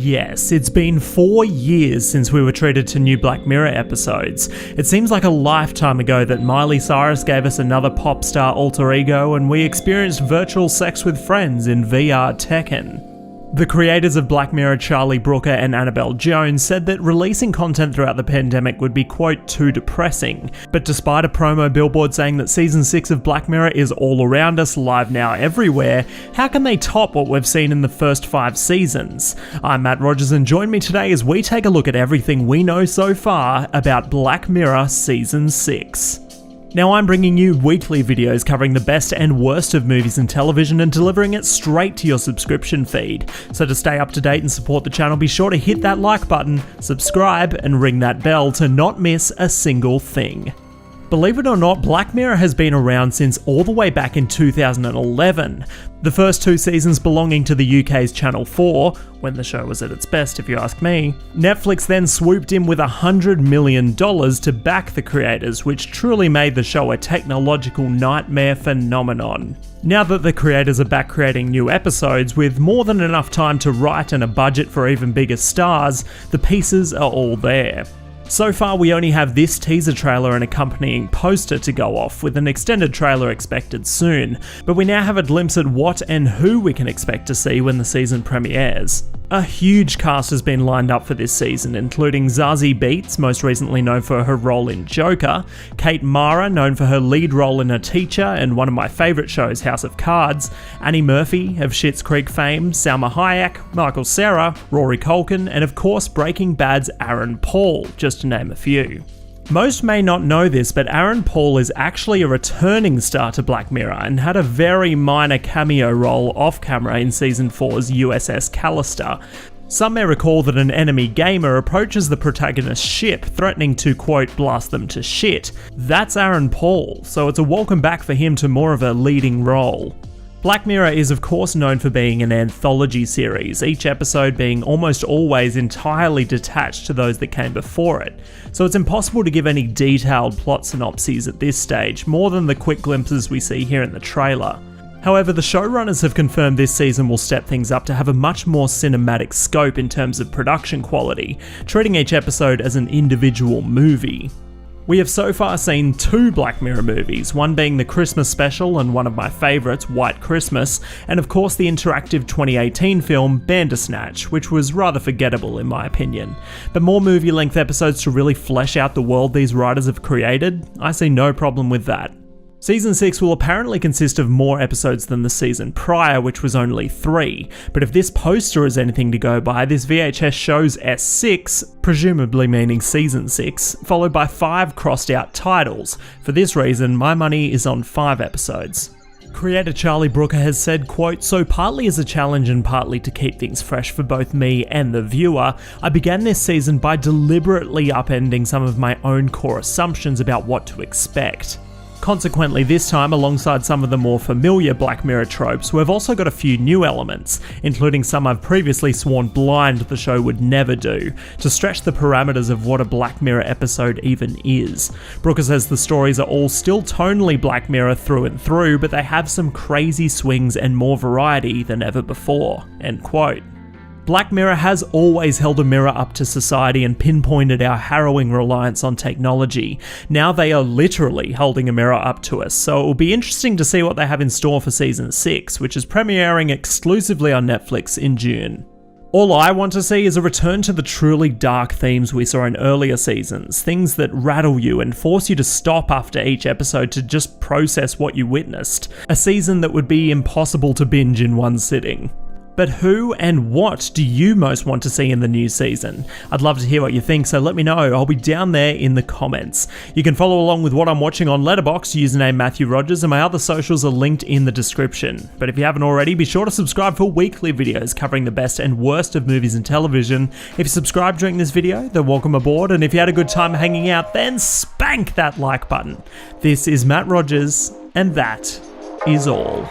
Yes, it's been 4 years since we were treated to new Black Mirror episodes. It seems like a lifetime ago that Miley Cyrus gave us another pop star alter ego and we experienced virtual sex with friends in VR Tekken. The creators of Black Mirror, Charlie Brooker and Annabelle Jones, said that releasing content throughout the pandemic would be, quote, too depressing. But despite a promo billboard saying that Season 6 of Black Mirror is all around us, live now everywhere, how can they top what we've seen in the first 5 seasons? I'm Matt Rogers and join me today as we take a look at everything we know so far about Black Mirror Season 6. Now I'm bringing you weekly videos covering the best and worst of movies and television and delivering it straight to your subscription feed. So to stay up to date and support the channel, be sure to hit that like button, subscribe and ring that bell to not miss a single thing. Believe it or not, Black Mirror has been around since all the way back in 2011. The first 2 seasons belonging to the UK's Channel 4, when the show was at its best if you ask me. Netflix then swooped in with $100 million to back the creators, which truly made the show a technological nightmare phenomenon. Now that the creators are back creating new episodes with more than enough time to write and a budget for even bigger stars, the pieces are all there. So far we only have this teaser trailer and accompanying poster to go off, with an extended trailer expected soon, but we now have a glimpse at what and who we can expect to see when the season premieres. A huge cast has been lined up for this season, including Zazie Beetz, most recently known for her role in Joker, Kate Mara, known for her lead role in A Teacher and one of my favourite shows, House of Cards, Annie Murphy of Schitt's Creek fame, Salma Hayek, Michael Cera, Rory Culkin, and of course Breaking Bad's Aaron Paul, just to name a few. Most may not know this, but Aaron Paul is actually a returning star to Black Mirror and had a very minor cameo role off-camera in Season 4's USS Callister. Some may recall that an enemy gamer approaches the protagonist's ship, threatening to, quote, blast them to shit. That's Aaron Paul, so it's a welcome back for him to more of a leading role. Black Mirror is of course known for being an anthology series, each episode being almost always entirely detached to those that came before it, so it's impossible to give any detailed plot synopses at this stage, more than the quick glimpses we see here in the trailer. However, the showrunners have confirmed this season will step things up to have a much more cinematic scope in terms of production quality, treating each episode as an individual movie. We have so far seen 2 Black Mirror movies, one being the Christmas special and one of my favourites, White Christmas, and of course the interactive 2018 film Bandersnatch, which was rather forgettable in my opinion. But more movie-length episodes to really flesh out the world these writers have created? I see no problem with that. Season 6 will apparently consist of more episodes than the season prior, which was only 3, but if this poster is anything to go by, this VHS shows S6, presumably meaning Season 6, followed by 5 crossed out titles. For this reason, my money is on 5 episodes. Creator Charlie Brooker has said, quote, "So partly as a challenge and partly to keep things fresh for both me and the viewer, I began this season by deliberately upending some of my own core assumptions about what to expect. Consequently, this time, alongside some of the more familiar Black Mirror tropes, we've also got a few new elements, including some I've previously sworn blind the show would never do, to stretch the parameters of what a Black Mirror episode even is. Brooker says the stories are all still tonally Black Mirror through and through, but they have some crazy swings and more variety than ever before." End quote. Black Mirror has always held a mirror up to society and pinpointed our harrowing reliance on technology. Now they are literally holding a mirror up to us, so it will be interesting to see what they have in store for Season 6, which is premiering exclusively on Netflix in June. All I want to see is a return to the truly dark themes we saw in earlier seasons, things that rattle you and force you to stop after each episode to just process what you witnessed. A season that would be impossible to binge in one sitting. But who and what do you most want to see in the new season? I'd love to hear what you think, so let me know. I'll be down there in the comments. You can follow along with what I'm watching on Letterboxd, username Matthew Rogers, and my other socials are linked in the description. But if you haven't already, be sure to subscribe for weekly videos covering the best and worst of movies and television. If you subscribed during this video, then welcome aboard, and if you had a good time hanging out, then spank that like button. This is Matt Rogers, and that is all.